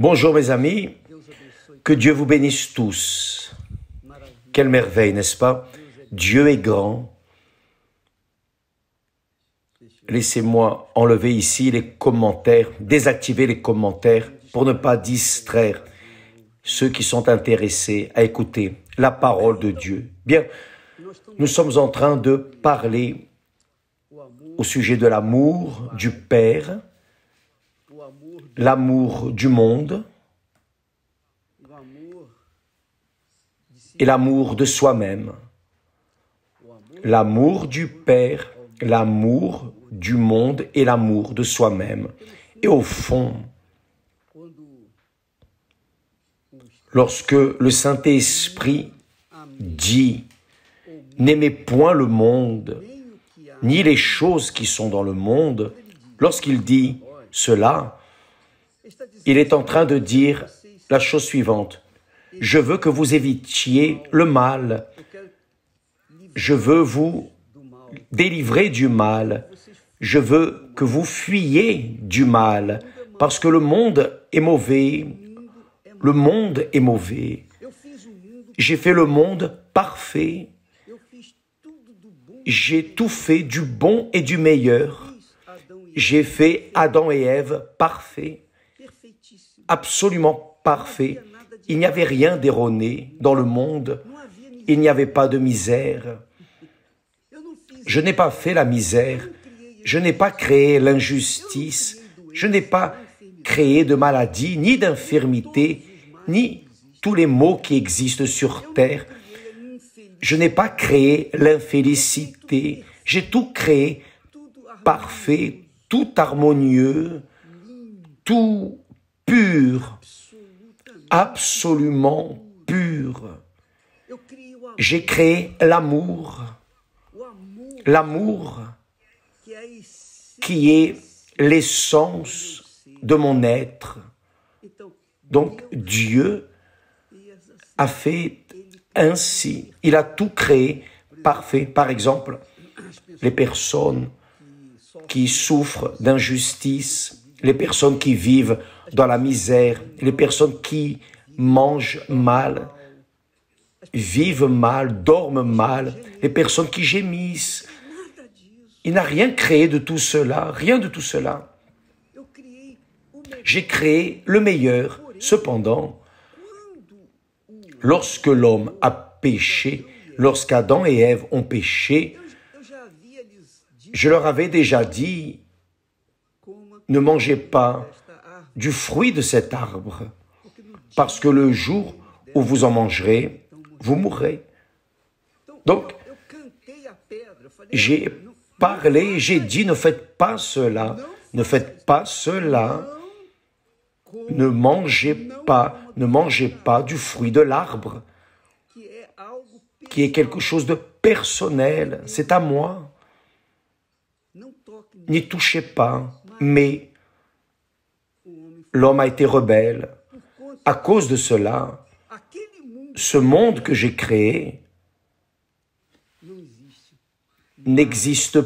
Bonjour mes amis, que Dieu vous bénisse tous. Quelle merveille, n'est-ce pas? Dieu est grand. Laissez-moi enlever ici les commentaires, désactiver les commentaires pour ne pas distraire ceux qui sont intéressés à écouter la parole de Dieu. Bien, nous sommes en train de parler au sujet de l'amour du Père, l'amour du monde et l'amour de soi-même. L'amour du Père, l'amour du monde et l'amour de soi-même. Et au fond, lorsque le Saint-Esprit dit « N'aimez point le monde, ni les choses qui sont dans le monde », lorsqu'il dit cela, il est en train de dire la chose suivante. Je veux que vous évitiez le mal. Je veux vous délivrer du mal. Je veux que vous fuyiez du mal. Parce que le monde est mauvais. Le monde est mauvais. J'ai fait le monde parfait. J'ai tout fait du bon et du meilleur. J'ai fait Adam et Ève parfaits. Absolument parfait. Il n'y avait rien d'erroné dans le monde. Il n'y avait pas de misère. Je n'ai pas fait la misère. Je n'ai pas créé l'injustice. Je n'ai pas créé de maladie, ni d'infirmité, ni tous les maux qui existent sur terre. Je n'ai pas créé l'infélicité. J'ai tout créé parfait, tout harmonieux, tout pur, absolument pur. J'ai créé l'amour, l'amour qui est l'essence de mon être. Donc Dieu a fait ainsi, il a tout créé parfait. Par exemple, les personnes qui souffrent d'injustice, les personnes qui vivent dans la misère, les personnes qui mangent mal, vivent mal, dorment mal, les personnes qui gémissent. Il n'a rien créé de tout cela, rien de tout cela. J'ai créé le meilleur. Cependant, lorsque l'homme a péché, lorsqu'Adam et Ève ont péché, je leur avais déjà dit, ne mangez pas du fruit de cet arbre, parce que le jour où vous en mangerez, vous mourrez. Donc, j'ai parlé, j'ai dit, ne faites pas cela, ne faites pas cela, ne mangez pas du fruit de l'arbre, qui est quelque chose de personnel, c'est à moi. N'y touchez pas, mais l'homme a été rebelle. À cause de cela, ce monde que j'ai créé n'existe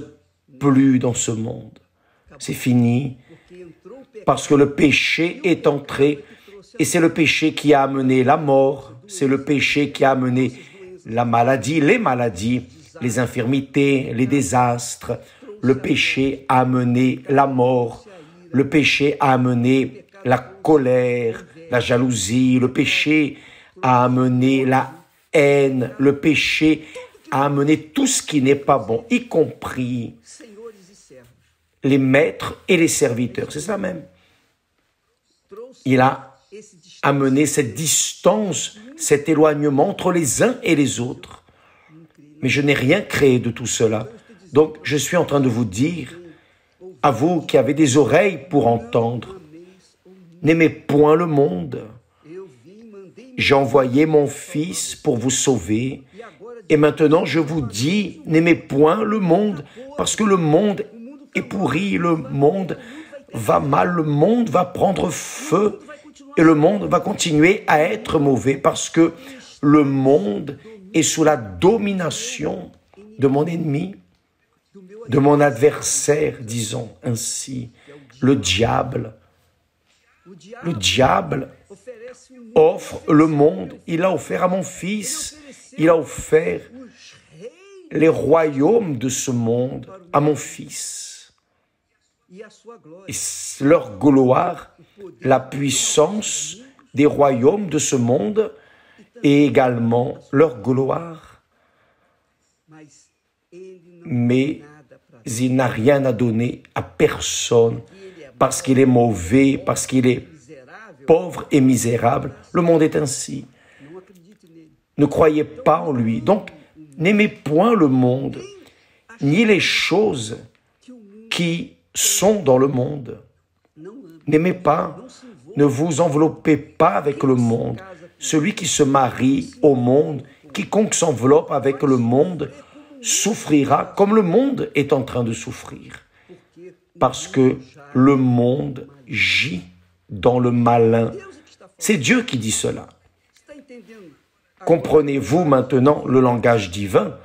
plus dans ce monde. C'est fini, parce que le péché est entré, et c'est le péché qui a amené la mort, c'est le péché qui a amené la maladie, les infirmités, les désastres. Le péché a amené la mort, le péché a amené la colère, la jalousie, le péché a amené la haine, le péché a amené tout ce qui n'est pas bon, y compris les maîtres et les serviteurs, c'est ça même. Il a amené cette distance, cet éloignement entre les uns et les autres. Mais je n'ai rien créé de tout cela. Donc, je suis en train de vous dire, à vous qui avez des oreilles pour entendre, n'aimez point le monde. J'ai envoyé mon Fils pour vous sauver. Et maintenant, je vous dis, n'aimez point le monde, parce que le monde est pourri, le monde va mal, le monde va prendre feu, et le monde va continuer à être mauvais, parce que le monde est sous la domination de mon ennemi, de mon adversaire, disons ainsi, le diable. Le diable offre le monde. Il l'a offert à mon fils. Il a offert les royaumes de ce monde à mon fils. Et leur gloire, la puissance des royaumes de ce monde et également leur gloire. Mais il n'a rien à donner à personne parce qu'il est mauvais, parce qu'il est pauvre et misérable. Le monde est ainsi. Ne croyez pas en lui. Donc, n'aimez point le monde, ni les choses qui sont dans le monde. N'aimez pas, ne vous enveloppez pas avec le monde. Celui qui se marie au monde, quiconque s'enveloppe avec le monde, souffrira comme le monde est en train de souffrir. Parce que le monde gît dans le malin. C'est Dieu qui dit cela. Comprenez-vous maintenant le langage divin?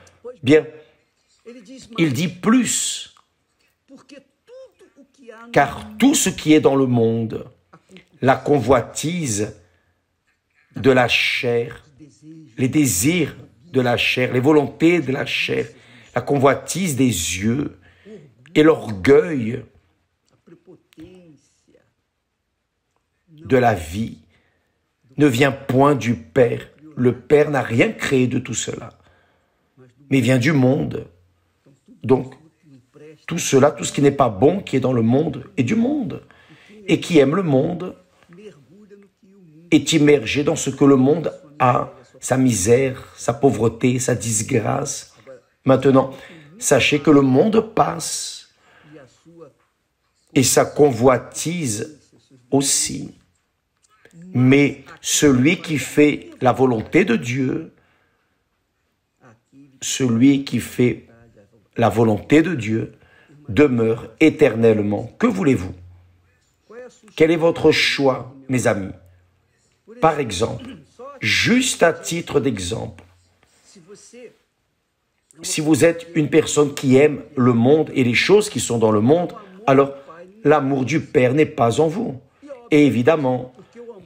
Bien, il dit plus. Car tout ce qui est dans le monde, la convoitise de la chair, les désirs de la chair, les volontés de la chair, la convoitise des yeux et l'orgueil de la vie ne vient point du Père. Le Père n'a rien créé de tout cela, mais vient du monde. Donc, tout cela, tout ce qui n'est pas bon, qui est dans le monde, est du monde. Et qui aime le monde est immergé dans ce que le monde a, sa misère, sa pauvreté, sa disgrâce. Maintenant, sachez que le monde passe et sa convoitise aussi. Mais celui qui fait la volonté de Dieu, celui qui fait la volonté de Dieu, demeure éternellement. Que voulez-vous? Quel est votre choix, mes amis? Par exemple, juste à titre d'exemple, si vous êtes une personne qui aime le monde et les choses qui sont dans le monde, alors l'amour du Père n'est pas en vous. Et évidemment,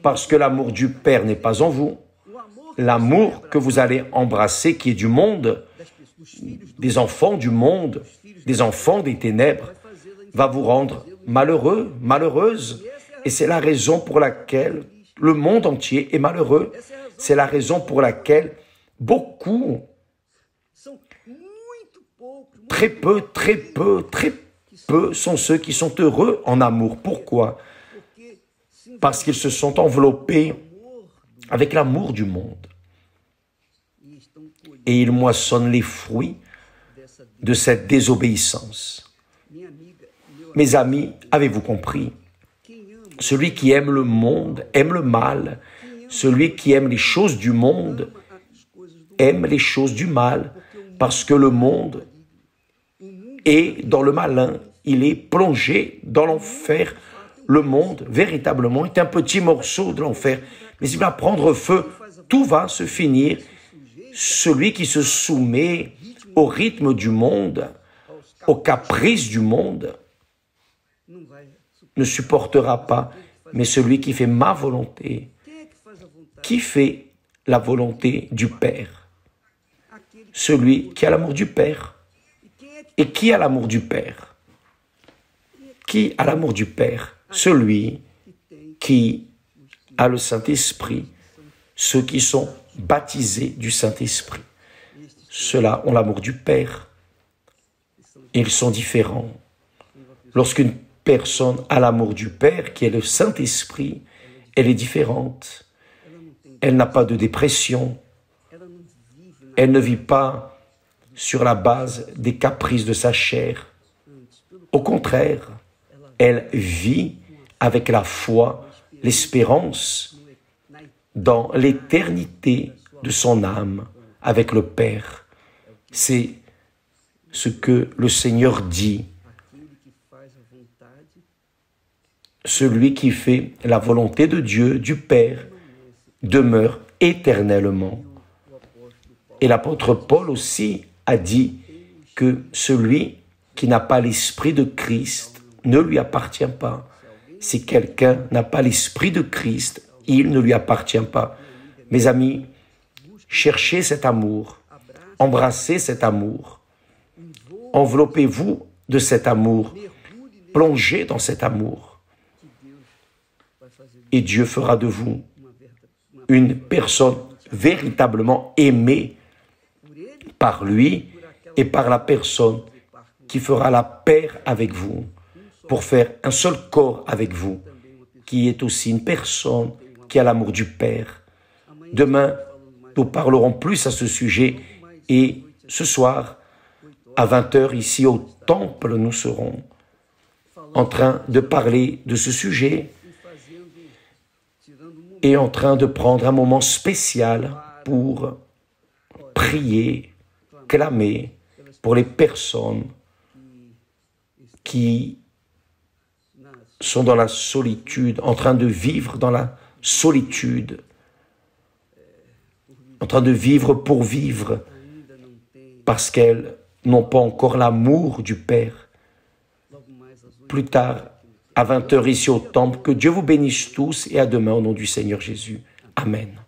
parce que l'amour du Père n'est pas en vous, l'amour que vous allez embrasser qui est du monde, des enfants du monde, des enfants des ténèbres, va vous rendre malheureux, malheureuse. Et c'est la raison pour laquelle le monde entier est malheureux. C'est la raison pour laquelle beaucoup, très peu sont ceux qui sont heureux en amour. Pourquoi? Parce qu'ils se sont enveloppés avec l'amour du monde. Et ils moissonnent les fruits de cette désobéissance. Mes amis, avez-vous compris? Celui qui aime le monde aime le mal. Celui qui aime les choses du monde aime les choses du mal. Parce que le monde est dans le malin. Il est plongé dans l'enfer. Le monde, véritablement, est un petit morceau de l'enfer. Mais il va prendre feu. Tout va se finir. Celui qui se soumet au rythme du monde, aux caprices du monde, ne supportera pas. Mais celui qui fait ma volonté, qui fait la volonté du Père, celui qui a l'amour du Père. Et qui a l'amour du Père? Qui a l'amour du Père? Celui qui a le Saint-Esprit, ceux qui sont baptisés du Saint-Esprit. Ceux-là ont l'amour du Père. Et ils sont différents. Lorsqu'une personne a l'amour du Père, qui est le Saint-Esprit, elle est différente. Elle n'a pas de dépression. Elle ne vit pas sur la base des caprices de sa chair. Au contraire, elle vit avec la foi, l'espérance dans l'éternité de son âme avec le Père. C'est ce que le Seigneur dit. Celui qui fait la volonté de Dieu, du Père, demeure éternellement. Et l'apôtre Paul aussi a dit que celui qui n'a pas l'esprit de Christ ne lui appartient pas. Si quelqu'un n'a pas l'esprit de Christ, il ne lui appartient pas. Mes amis, cherchez cet amour, embrassez cet amour, enveloppez-vous de cet amour, plongez dans cet amour. Et Dieu fera de vous une personne véritablement aimée par lui et par la personne qui fera la paire avec vous, pour faire un seul corps avec vous, qui est aussi une personne qui a l'amour du Père. Demain, nous parlerons plus à ce sujet et ce soir, à 20h, ici au temple, nous serons en train de parler de ce sujet et en train de prendre un moment spécial pour prier, clamer pour les personnes qui sont dans la solitude, en train de vivre dans la solitude, en train de vivre pour vivre, parce qu'elles n'ont pas encore l'amour du Père. Plus tard, à 20h ici au temple, que Dieu vous bénisse tous et à demain au nom du Seigneur Jésus. Amen.